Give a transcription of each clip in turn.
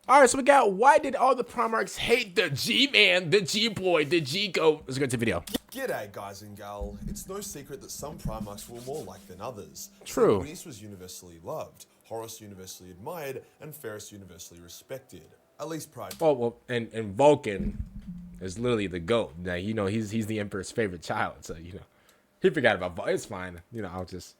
All right, so we got why did all the Primarchs hate the G-Man, the G-Boy, the G-Goat? Let's go to the video. G'day guys and gal. It's no secret that some Primarchs were more liked than others. True. Sanguinis was universally loved, Horus universally admired, and Ferris universally respected. At least prior to Well, and Vulcan is literally the GOAT. Now, you know, he's the Emperor's favorite child, so you know, he forgot about Vulcan. It's fine. You know, I'll just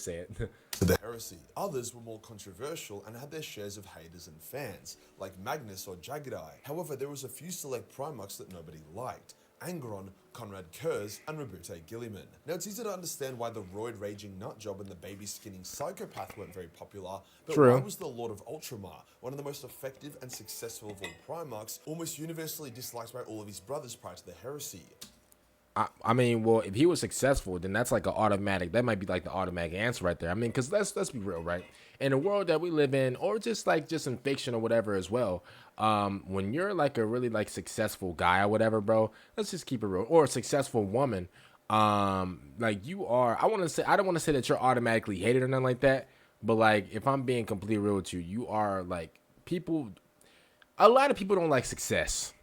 say it. the heresy. Others were more controversial and had their shares of haters and fans, like Magnus or Jagadai. However, there was a few select Primarchs that nobody liked. Angron, Conrad Curze, and Roboute Guilliman. Now it's easy to understand why the roid-raging nutjob and the baby-skinning psychopath weren't very popular, but True. why was the Lord of Ultramar, one of the most effective and successful of all Primarchs, almost universally disliked by all of his brothers prior to the heresy? I mean, well, if he was successful, then that's like an automatic. That might be like the automatic answer right there. I mean, because let's be real, right? In the world that we live in, or just in fiction or whatever as well, when you're like a really like successful guy or whatever, bro, let's just keep it real. Or a successful woman, like you are. I don't want to say that you're automatically hated or nothing like that. But like, if I'm being completely real with you, you are like people. A lot of people don't like success.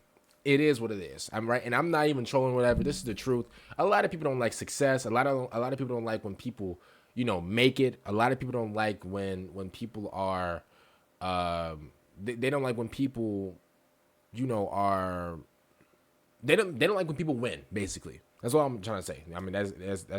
It is what it is. I'm right, and I'm not even trolling whatever. This is the truth. A lot of people don't like success. A lot of people don't like when people, you know, make it. A lot of people don't like when people are, they don't like when people, you know, are. They don't like when people win. Basically, that's what I'm trying to say. I mean, that's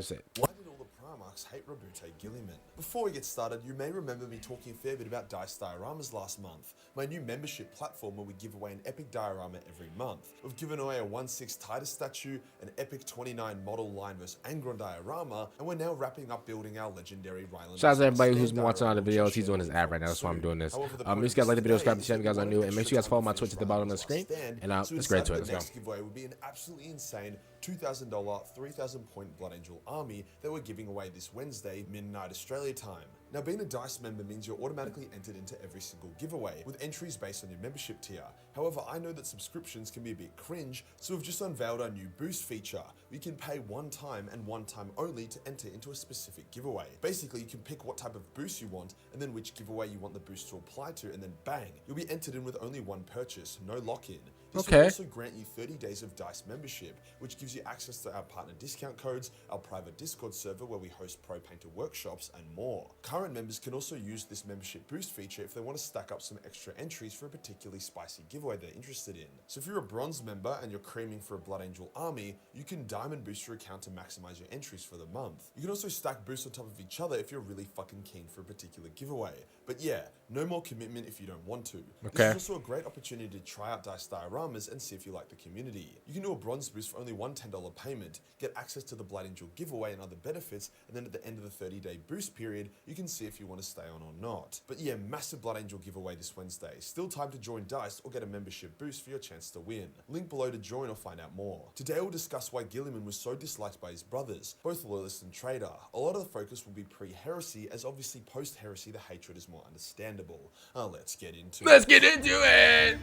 it. Why did all the Primarchs hate Roboute Guilliman? Before we get started, you may remember me talking a fair bit about Dice Dioramas last month, my new membership platform where we give away an epic diorama every month. We've given away a 1/6 Titus statue, an epic 29 model Lion vs Angron diorama, and we're now wrapping up building our legendary Ryland. Shout out to everybody who's been watching all the videos. He's doing his ad right now. That's why I'm doing this. Make sure you guys like the video, subscribe to the channel if you guys are new, and make sure you guys follow my Twitch at the bottom of the screen. And let's get into it. Let's The go. next giveaway would be an absolutely insane $2,000, 3,000 point Blood Angel army that we're giving away this Wednesday, midnight Australia time. Now, being a DICE member means you're automatically entered into every single giveaway, with entries based on your membership tier. However, I know that subscriptions can be a bit cringe, so we've just unveiled our new boost feature. You can pay one time and one time only to enter into a specific giveaway. Basically, you can pick what type of boost you want, and then which giveaway you want the boost to apply to, and then bang, you'll be entered in with only one purchase, no lock-in. This will also grant you 30 days of DICE membership, which gives you access to our partner discount codes, our private Discord server where we host pro painter workshops, and more. Current members can also use this membership boost feature if they want to stack up some extra entries for a particularly spicy giveaway they're interested in. So if you're a bronze member and you're creaming for a Blood Angel army, you can diamond boost your account to maximize your entries for the month. You can also stack boosts on top of each other if you're really fucking keen for a particular giveaway. But yeah, no more commitment if you don't want to. This is also a great opportunity to try out Dice Dioramas and see if you like the community. You can do a bronze boost for only one $10 payment, get access to the Blood Angel giveaway and other benefits, and then at the end of the 30-day boost period, you can see if you want to stay on or not. But yeah, massive Blood Angel giveaway this Wednesday. Still time to join DICE or get a membership boost for your chance to win. Link below to join or find out more. Today we'll discuss why Guilliman was so disliked by his brothers, both loyalist and traitor. A lot of the focus will be pre-heresy, as obviously post-heresy the hatred is more understandable. Let's get into it. Let's get into it.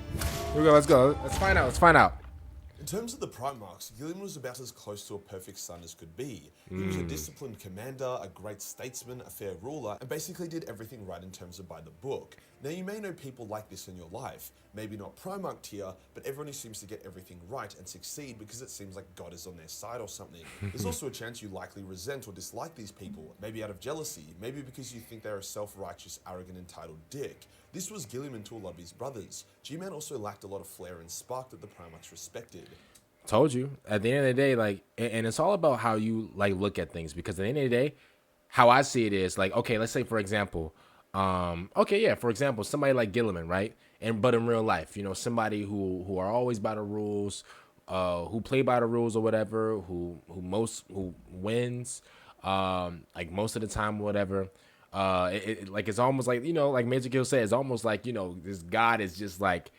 Here we go. Let's go. Let's find out. Let's find out. In terms of the Primarchs, Guilliman was about as close to a perfect son as could be. He was a disciplined commander, a great statesman, a fair ruler, and basically did everything right in terms of by the book. Now you may know people like this in your life, maybe not Primarch tier, but everyone who seems to get everything right and succeed because it seems like God is on their side or something. There's also a chance you likely resent or dislike these people, maybe out of jealousy, maybe because you think they're a self-righteous, arrogant, entitled dick. This was Guilliman to a lot of his brothers. G-Man also lacked a lot of flair and spark that the Primarchs respected. Told you. At the end of the day, like, and it's all about how you like look at things, because at the end of the day, how I see it is like, okay, let's say for example, for example, somebody like Guilliman, right? But in real life, you know, somebody who are always by the rules, who play by the rules or whatever, who wins, like most of the time or whatever. Like it's almost like, you know, like Majorkill said, it's almost like, you know, this God is just like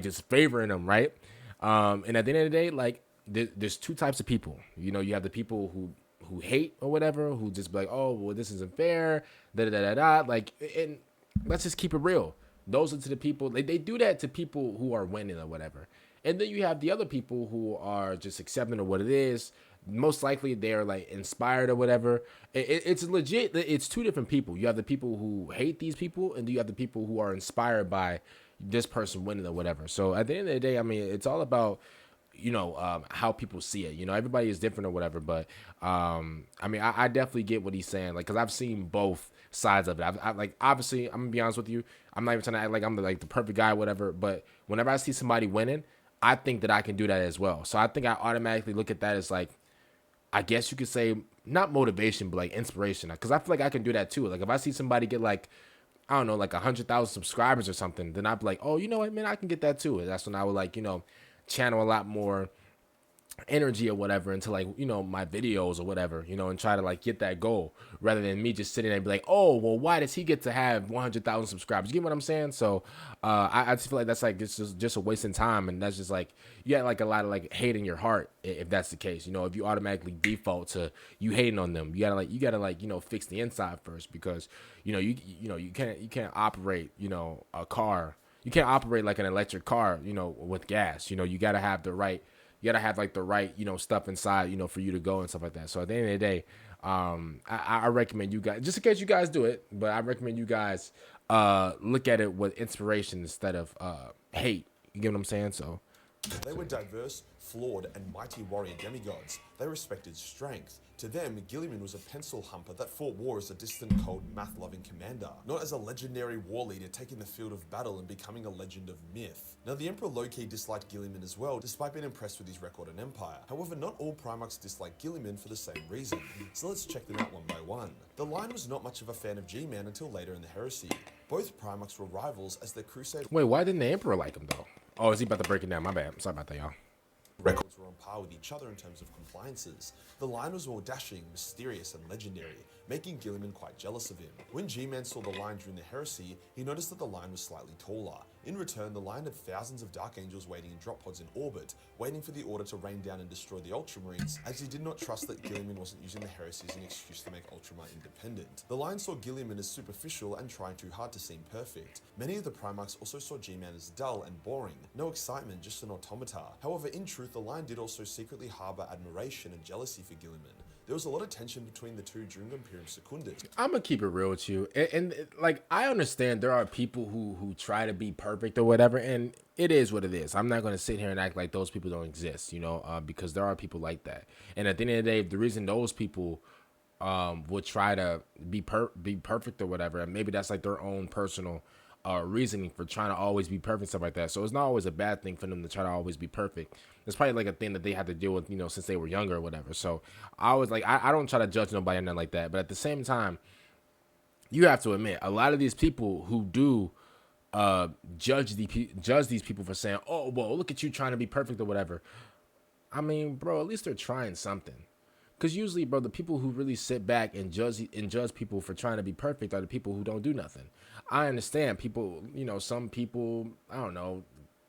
just favoring them, right? And at the end of the day, like there's two types of people. You know, you have the people who hate or whatever, who just be like, oh, well, this isn't fair, da da da da. Like, and let's just keep it real. Those are to the people, they do that to people who are winning or whatever. And then you have the other people who are just accepting of what it is. Most likely they're like inspired or whatever. It's legit. It's two different people. You have the people who hate these people, and you have the people who are inspired by, this person winning or whatever. So at the end of the day, I mean, it's all about, how people see it. Everybody is different or whatever, but I mean, I definitely get what he's saying, like, because I've seen both sides of it. I like, obviously, I'm gonna be honest with you, I'm not even trying to act like I'm the perfect guy or whatever, but whenever I see somebody winning, I think that I can do that as well. So I think I automatically look at that as, like, I guess you could say, not motivation, but like inspiration, because I feel like I can do that too. Like, if I see somebody get, like, I don't know, like 100,000 subscribers or something, then I'd be like, oh, you know what, man, I can get that too. And that's when I would, like, channel a lot more energy or whatever into, like, my videos or whatever, and try to, like, get that goal, rather than me just sitting there and be like, oh, well, why does he get to have 100,000 subscribers? You get what I'm saying? So I just feel like that's, like, it's just a waste of time, and that's just, like, you got, like, a lot of, like, hate in your heart if that's the case. If you automatically default to you hating on them, you gotta fix the inside first, because you can't operate a car. You can't operate like an electric car, with gas. You gotta have the right, like, the right, stuff inside, for you to go and stuff like that. So at the end of the day, I recommend you guys, just in case you guys do it, but I recommend you guys look at it with inspiration instead of hate. You get what I'm saying? So they were diverse, flawed, and mighty warrior demigods. They respected strength. To them, Guilliman was a pencil humper that fought war as a distant, cold, math-loving commander, not as a legendary war leader taking the field of battle and becoming a legend of myth. Now, the Emperor low-key disliked Guilliman as well, despite being impressed with his record and empire. However, not all Primarchs disliked Guilliman for the same reason, so let's check them out one by one. The Line was not much of a fan of G-Man until later in the heresy. Both Primarchs were rivals as their Crusade... Wait, why didn't the Emperor like him, though? Oh, is he about to break it down? My bad. Sorry about that, y'all. Records were on par with each other in terms of compliances. The Line was more dashing, mysterious, and legendary, making Guilliman quite jealous of him. When G-Man saw the Line during the heresy, he noticed that the Line was slightly taller. In return, the Line had thousands of Dark Angels waiting in drop pods in orbit, waiting for the order to rain down and destroy the Ultramarines, as he did not trust that Guilliman wasn't using the heresy as an excuse to make Ultramar independent. The Line saw Guilliman as superficial and trying too hard to seem perfect. Many of the Primarchs also saw G-Man as dull and boring, no excitement, just an automata. However, in truth, the Line did also secretly harbour admiration and jealousy for Guilliman. There was a lot of tension between the two during Imperium Secundus. I'm gonna keep it real with you, and like, I understand there are people who try to be perfect or whatever, and it is what it is. I'm not gonna sit here and act like those people don't exist, because there are people like that. And at the end of the day, the reason those people would try to be perfect or whatever, and maybe that's like their own personal reasoning for trying to always be perfect, stuff like that. So it's not always a bad thing for them to try to always be perfect. It's probably like a thing that they have to deal with, since they were younger or whatever. So I was like, I don't try to judge nobody or nothing like that. But at the same time, you have to admit, a lot of these people who do judge these people for saying, oh, well, look at you trying to be perfect or whatever. I mean, bro, at least they're trying something. Because usually, bro, the people who really sit back and judge people for trying to be perfect are the people who don't do nothing. I understand people, some people, I don't know,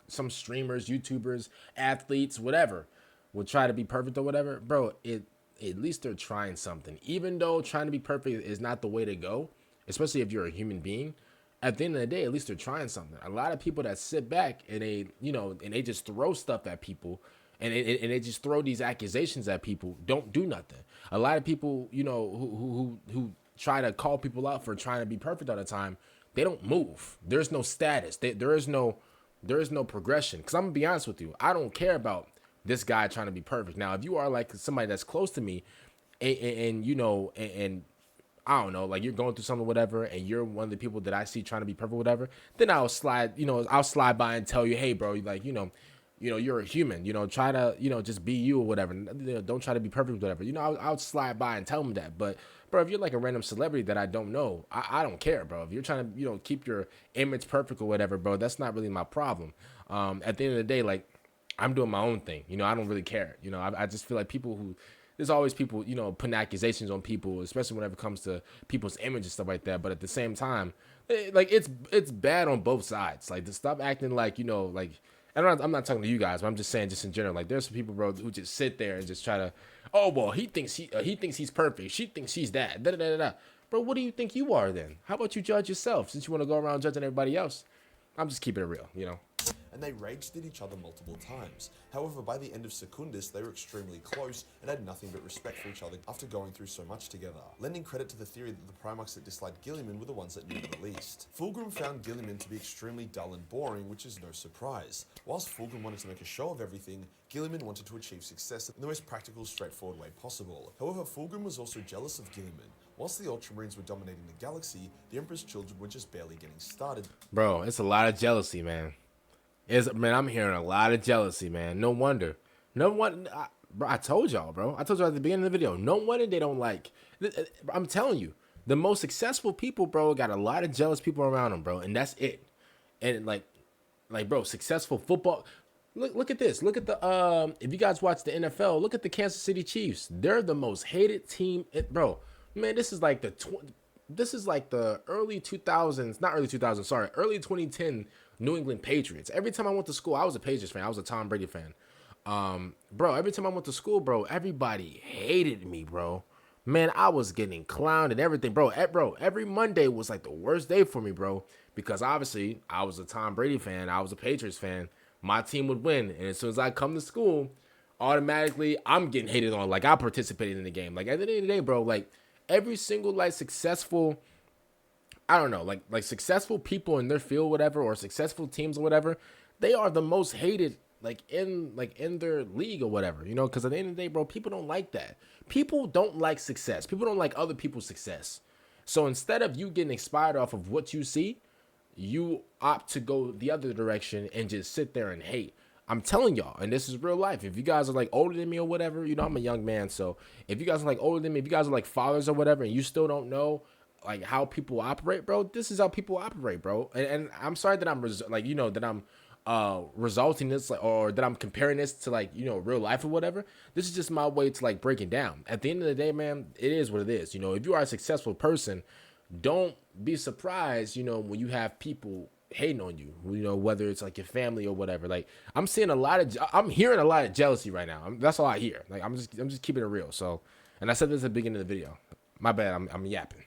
some streamers, YouTubers, athletes, whatever, will try to be perfect or whatever. Bro, at least they're trying something. Even though trying to be perfect is not the way to go, especially if you're a human being, at the end of the day, at least they're trying something. A lot of people that sit back and they just throw stuff at people, and they just throw these accusations at people, don't do nothing. A lot of people, who try to call people out for trying to be perfect all the time, they don't move. There's no status. There is no progression. Because I'm going to be honest with you, I don't care about this guy trying to be perfect. Now, if you are like somebody that's close to me, and I don't know, like, you're going through something, whatever, and you're one of the people that I see trying to be perfect, whatever, then I'll slide by and tell you, hey, bro, like, you're a human, try to, just be you or whatever. Don't try to be perfect, whatever. I'll slide by and tell them that. But, bro, if you're like a random celebrity that I don't know, I don't care, bro. If you're trying to, keep your image perfect or whatever, bro, that's not really my problem. At the end of the day, like, I'm doing my own thing. I don't really care. I just feel like there's always people, putting accusations on people, especially whenever it comes to people's image and stuff like that. But at the same time, like, it's bad on both sides. Like, to stop acting like, like, I'm not talking to you guys, but I'm just saying, just in general, like, there's some people, bro, who just sit there and just try to, oh, well, he thinks he's perfect. She thinks she's that. Da, da, da, da. Bro, what do you think you are then? How about you judge yourself, since you want to go around judging everybody else? I'm just keeping it real, and they raged at each other multiple times. However, by the end of Secundus, they were extremely close and had nothing but respect for each other after going through so much together, lending credit to the theory that the Primarchs that disliked Guilliman were the ones that knew him the least. Fulgrim found Guilliman to be extremely dull and boring, which is no surprise. Whilst Fulgrim wanted to make a show of everything, Guilliman wanted to achieve success in the most practical, straightforward way possible. However, Fulgrim was also jealous of Guilliman. Whilst the Ultramarines were dominating the galaxy, the Emperor's children were just barely getting started. Bro, it's a lot of jealousy, man. Man, I'm hearing a lot of jealousy, man. No wonder. No one, bro. I told y'all, bro. I told y'all at the beginning of the video. No wonder they don't like. I'm telling you, the most successful people, bro, got a lot of jealous people around them, bro, and that's it. And like, bro, successful football. Look at this. Look at the if you guys watch the NFL, look at the Kansas City Chiefs. They're the most hated team, bro. Man, this is like the early 2000s, not early 2000s, sorry, early 2010 New England Patriots. Every time I went to school, I was a Patriots fan. I was a Tom Brady fan. Bro, every time I went to school, bro, everybody hated me, bro. Man, I was getting clowned and everything, bro. Every Monday was like the worst day for me, bro, because obviously I was a Tom Brady fan. I was a Patriots fan. My team would win, and as soon as I come to school, automatically I'm getting hated on. Like I participated in the game. Like at the end of the day, bro, like every single like successful, I don't know, like successful people in their field, whatever, or successful teams or whatever, they are the most hated in their league or whatever, you know, because at the end of the day, bro, people don't like that. People don't like success. People don't like other people's success. So instead of you getting inspired off of what you see, you opt to go the other direction and just sit there and hate. I'm telling y'all, and this is real life. If you guys are like older than me or whatever, you know, I'm a young man. So if you guys are like older than me, if you guys are like fathers or whatever, and you still don't know like how people operate, bro, this is how people operate, bro. And I'm sorry that I'm resulting this or that I'm comparing this to like, you know, real life or whatever. This is just my way to like break it down. At the end of the day, man, it is what it is. You know, if you are a successful person, don't be surprised, you know, when you have people hating on you, you know, whether it's like your family or whatever. Like I'm hearing a lot of jealousy right now. That's all I hear. Like I'm just keeping it real. So, and I said this at the beginning of the video. My bad. I'm yapping.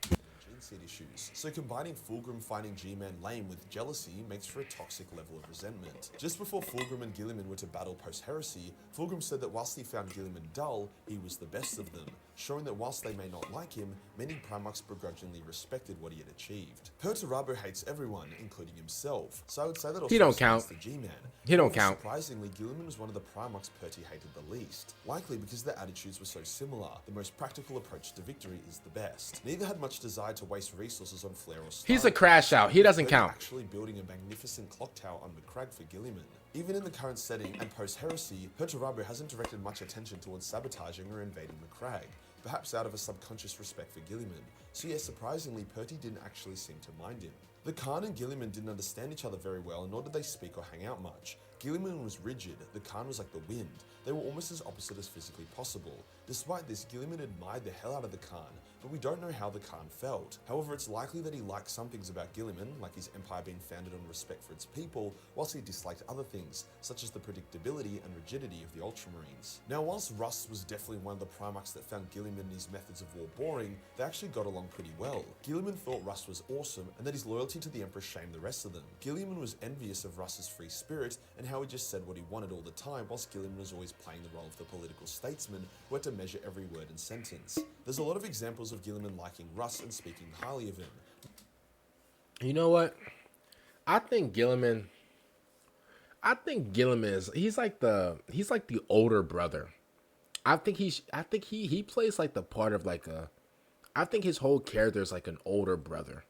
Issues. So combining Fulgrim finding G-Man lame with jealousy makes for a toxic level of resentment. Just before Fulgrim and Guilliman were to battle post-heresy, Fulgrim said that whilst he found Guilliman dull, he was the best of them, showing that whilst they may not like him, many Primarchs begrudgingly respected what he had achieved. Perturabo hates everyone, including himself, so I would say that also he don't count. The G-Man. He don't count. Surprisingly, Guilliman was one of the Primarchs Perty hated the least, likely because their attitudes were so similar. The most practical approach to victory is the best. Neither had much desire to waste resources on Flare or Star. He's a crash out. He doesn't count. Actually building a magnificent clock tower on the crag for Guilliman. Even in the current setting and post-heresy, Perturabo hasn't directed much attention towards sabotaging or invading the crag, perhaps out of a subconscious respect for Guilliman. So yeah, surprisingly, Perty didn't actually seem to mind him. The Khan and Guilliman didn't understand each other very well, nor did they speak or hang out much. Guilliman was rigid, the Khan was like the wind. They were almost as opposite as physically possible. Despite this, Guilliman admired the hell out of the Khan, but we don't know how the Khan felt. However, it's likely that he liked some things about Guilliman, like his empire being founded on respect for its people, whilst he disliked other things, such as the predictability and rigidity of the Ultramarines. Now, whilst Russ was definitely one of the Primarchs that found Guilliman and his methods of war boring, they actually got along pretty well. Guilliman thought Russ was awesome, and that his loyalty to the Emperor shamed the rest of them. Guilliman was envious of Russ's free spirit, and how he just said what he wanted all the time, whilst Guilliman was always playing the role of the political statesman who had to measure every word and sentence. There's a lot of examples of Guilliman liking Russ and speaking highly of him. You know what? I think Guilliman is he's like the older brother. I think he plays like the part of like I think his whole character is like an older brother.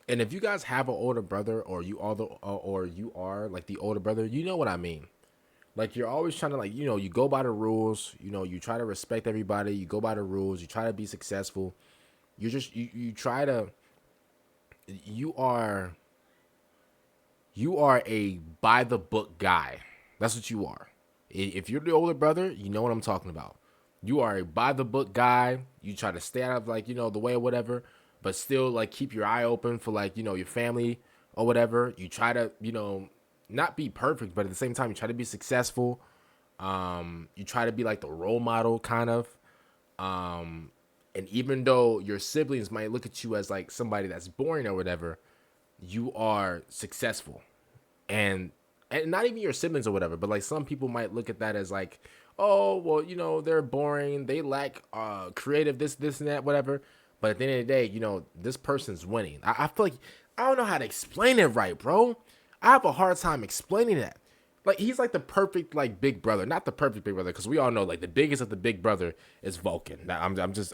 And if you guys have an older brother or you are like the older brother, you know what I mean. Like you're always trying to like, you know, you go by the rules, you know, you try to respect everybody, you go by the rules, you try to be successful. You are a by the book guy. That's what you are. If you're the older brother, you know what I'm talking about. You are a by the book guy. You try to stay out of like, you know, the way or whatever, but still like keep your eye open for like, you know, your family or whatever. You try to, you know, not be perfect, but at the same time, you try to be successful. You try to be like the role model kind of. And even though your siblings might look at you as like somebody that's boring or whatever, you are successful. and not even your siblings or whatever, but like some people might look at that as like, oh well, they're boring, they lack creative, this and that, whatever. But at the end of the day, this person's winning. I feel like I don't know how to explain it right, bro. I have a hard time explaining that. Like he's like the perfect like big brother, not the perfect big brother, because we all know like the biggest of the big brother is Vulcan. Now, I'm just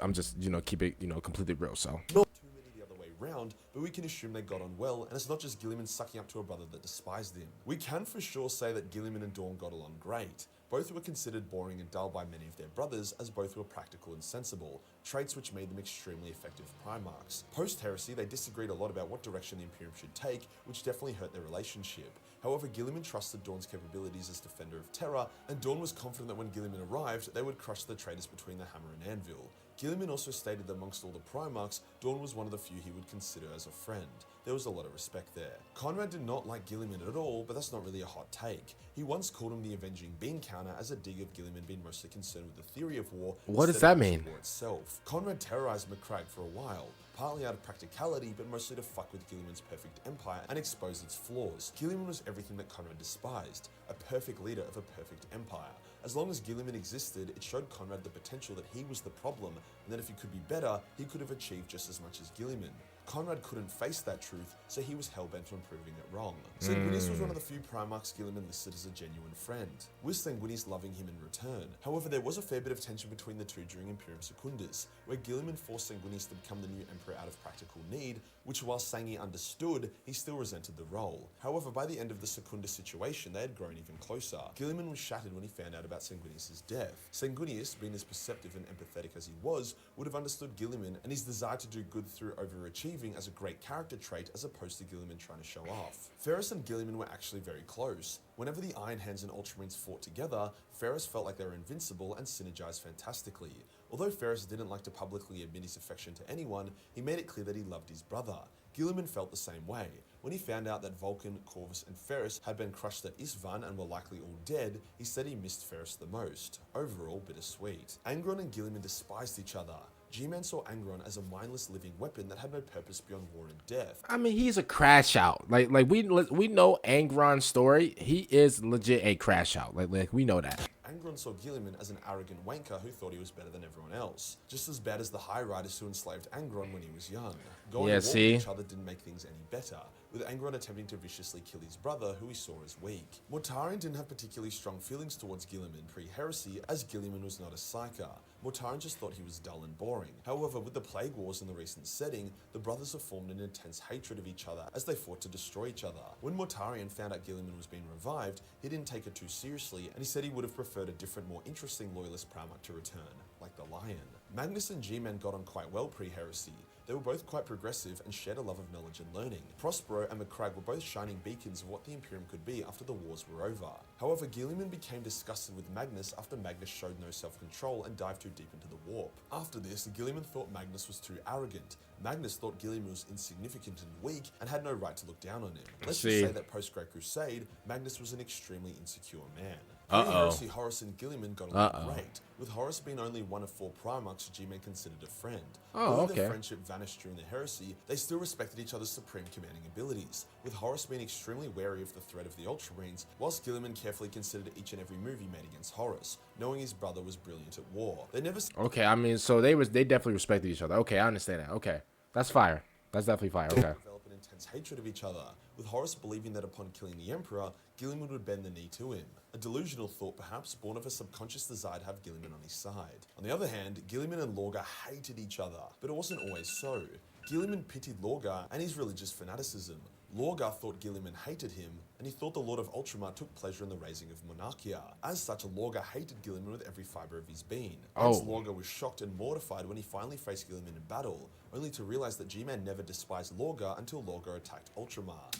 keep it completely real. So Not too many the other way round, but we can assume they got on well, and it's not just Guilliman sucking up to a brother that despised him. We can for sure say that Guilliman and Dorn got along great. Both were considered boring and dull by many of their brothers, as both were practical and sensible, traits which made them extremely effective Primarchs. Post-heresy, they disagreed a lot about what direction the Imperium should take, which definitely hurt their relationship. However, Guilliman trusted Dorn's capabilities as Defender of Terra, and Dorn was confident that when Guilliman arrived, they would crush the traitors between the hammer and anvil. Guilliman also stated that amongst all the Primarchs, Dorn was one of the few he would consider as a friend. There was a lot of respect there. Conrad did not like Guilliman at all, but that's not really a hot take. He once called him the Avenging Bean Counter as a dig of Guilliman being mostly concerned with the theory of war. What does that mean? War itself. Conrad terrorized McCragg for a while, partly out of practicality, but mostly to fuck with Guilliman's perfect empire and expose its flaws. Guilliman was everything that Conrad despised, a perfect leader of a perfect empire. As long as Guilliman existed, it showed Conrad the potential that he was the problem, and that if he could be better, he could have achieved just as much as Guilliman. Conrad couldn't face that truth, so he was hellbent on proving it wrong. Sanguinis was one of the few Primarchs Guilliman listed as a genuine friend, with Sanguinis loving him in return. However, there was a fair bit of tension between the two during Imperium Secundus, where Guilliman forced Sanguinis to become the new emperor out of practical need, which while Sangi understood, he still resented the role. However, by the end of the Secundus situation, they had grown even closer. Guilliman was shattered when he found out about Sanguinis' death. Sanguinius, being as perceptive and empathetic as he was, would have understood Guilliman and his desire to do good through overachieving as a great character trait as opposed to Guilliman trying to show off. Ferrus and Guilliman were actually very close. Whenever the Iron Hands and Ultramarines fought together, Ferrus felt like they were invincible and synergized fantastically. Although Ferrus didn't like to publicly admit his affection to anyone, he made it clear that he loved his brother. Guilliman felt the same way. When he found out that Vulcan, Corvus, and Ferrus had been crushed at Isvan and were likely all dead, he said he missed Ferrus the most. Overall, bittersweet. Angron and Guilliman despised each other. G-Man saw Angron as a mindless living weapon that had no purpose beyond war and death. I mean, he's a crash out. Like we know Angron's story. He is legit a crash out. Like we know that. Angron saw Guilliman as an arrogant wanker who thought he was better than everyone else. Just as bad as the High Riders who enslaved Angron when he was young. Going to war with each other didn't make things any better, with Angron attempting to viciously kill his brother, who he saw as weak. Mortarion didn't have particularly strong feelings towards Guilliman pre-heresy, as Guilliman was not a Psyker. Mortarion just thought he was dull and boring. However, with the Plague Wars in the recent setting, the brothers have formed an intense hatred of each other as they fought to destroy each other. When Mortarion found out Guilliman was being revived, he didn't take it too seriously, and he said he would have preferred a different, more interesting loyalist Primarch to return, like the Lion. Magnus and G-Man got on quite well pre-heresy. They were both quite progressive and shared a love of knowledge and learning. Prospero and McCragg were both shining beacons of what the Imperium could be after the wars were over. However, Guilliman became disgusted with Magnus after Magnus showed no self-control and dived too deep into the warp. After this, Guilliman thought Magnus was too arrogant. Magnus thought Guilliman was insignificant and weak and had no right to look down on him. Let's just say that post-Great Crusade, Magnus was an extremely insecure man. Pre-heresy, Horus and Guilliman got along great, with Horus being only one of 4 Primarchs G-Man considered a friend. Although their friendship vanished during the heresy, they still respected each other's supreme commanding abilities, with Horus being extremely wary of the threat of the Ultramarines, whilst Guilliman carefully considered each and every move he made against Horus, knowing his brother was brilliant at war. They never... Okay, I mean, so they definitely respected each other. Okay, I understand that. Okay, that's fire. That's definitely fire. Okay. Develop an intense hatred of each other, with Horus believing that upon killing the Emperor, Guilliman would bend the knee to him. A delusional thought perhaps born of a subconscious desire to have Guilliman on his side. On the other hand, Guilliman and Lorgar hated each other, but it wasn't always so. Guilliman pitied Lorgar and his religious fanaticism. Lorgar thought Guilliman hated him, and he thought the Lord of Ultramar took pleasure in the raising of Monarchia. As such, Lorgar hated Guilliman with every fibre of his being. Hence, Lorgar was shocked and mortified when he finally faced Guilliman in battle, only to realise that G-Man never despised Lorgar until Lorgar attacked Ultramar.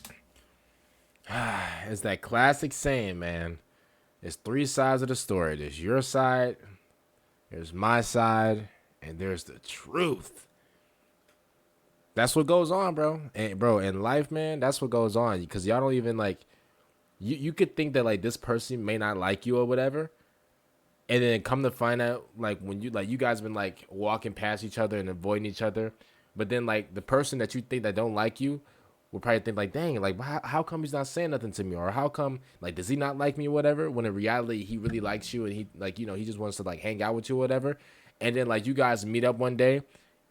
It's that classic saying, man. There's 3 sides of the story. There's your side, there's my side, and there's the truth. That's what goes on, bro. And bro, in life, man, that's what goes on. Because y'all don't even like, you could think that like this person may not like you or whatever, and then come to find out like when you guys been like walking past each other and avoiding each other, but then like the person that you think that don't like you would probably think like, dang, like how come he's not saying nothing to me, or how come like does he not like me or whatever? When in reality he really likes you and he like he just wants to like hang out with you or whatever. And then like you guys meet up one day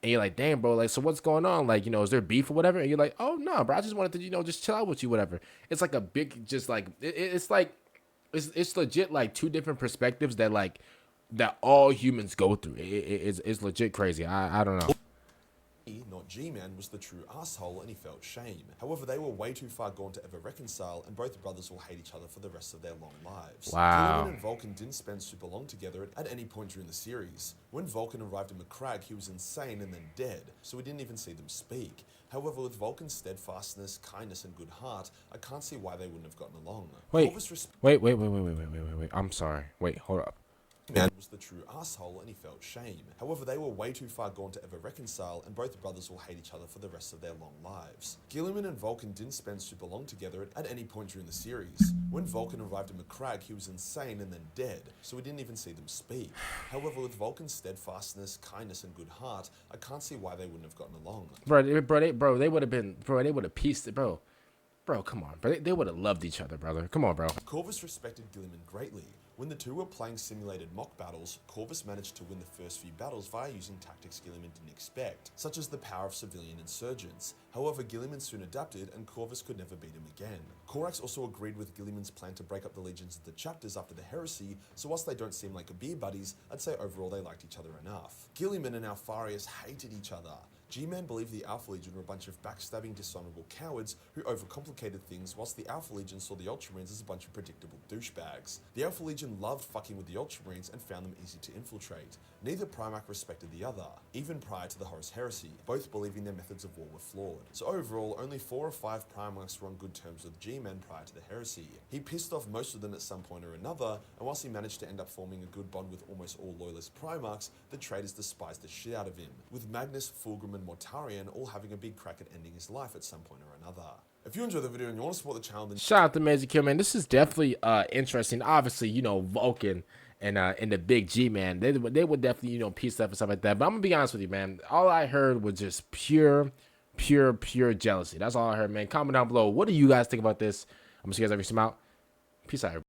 and you're like, damn, bro, like, so what's going on? Like, is there beef or whatever? And you're like, oh, no, bro, I just wanted to, just chill out with you, whatever. It's like a big, just like, it's like, it's legit like two different perspectives that like, that all humans go through. It's legit crazy. I don't know. He, not G-Man, was the true asshole and he felt shame. However, they were way too far gone to ever reconcile, and both brothers will hate each other for the rest of their long lives. Wow. Guilliman and Vulcan didn't spend super long together at any point during the series. When Vulcan arrived in Macragge, he was insane and then dead, so we didn't even see them speak. However, with Vulcan's steadfastness, kindness, and good heart, I can't see why they wouldn't have gotten along. Wait. I'm sorry. Wait, hold up. Man was the true asshole and he felt shame. However, they were way too far gone to ever reconcile, and both brothers will hate each other for the rest of their long lives. Guilliman and Vulcan didn't spend super long together at any point during the series. When Vulcan arrived in Macragge, he was insane and then dead, so we didn't even see them speak. However, with Vulcan's steadfastness, kindness, and good heart, I can't see why they wouldn't have gotten along. They would have pieced it, bro. Bro, come on, bro. They would have loved each other, brother. Come on, bro. Corvus respected Guilliman greatly. When the two were playing simulated mock battles, Corvus managed to win the first few battles via using tactics Guilliman didn't expect, such as the power of civilian insurgents. However, Guilliman soon adapted, and Corvus could never beat him again. Corax also agreed with Guilliman's plan to break up the legions of the chapters after the heresy, so whilst they don't seem like beer buddies, I'd say overall they liked each other enough. Guilliman and Alpharius hated each other. G-Man believed the Alpha Legion were a bunch of backstabbing, dishonorable cowards who overcomplicated things, whilst the Alpha Legion saw the Ultramarines as a bunch of predictable douchebags. The Alpha Legion loved fucking with the Ultramarines and found them easy to infiltrate. Neither Primarch respected the other, even prior to the Horus Heresy, both believing their methods of war were flawed. So overall, only 4 or 5 Primarchs were on good terms with G-Man prior to the Heresy. He pissed off most of them at some point or another, and whilst he managed to end up forming a good bond with almost all loyalist Primarchs, the traitors despised the shit out of him, with Magnus, Fulgrim, and Mortarion all having a big crack at ending his life at some point or another. If you enjoyed the video and you want to support the channel, then shout out to Majorkill, man. This is definitely interesting. Obviously, Vulcan and the big G, man, they would definitely, piece stuff and stuff like that. But I'm gonna be honest with you, man. All I heard was just pure jealousy. That's all I heard, man. Comment down below. What do you guys think about this? I'm gonna see you guys every time out. Peace out, everybody.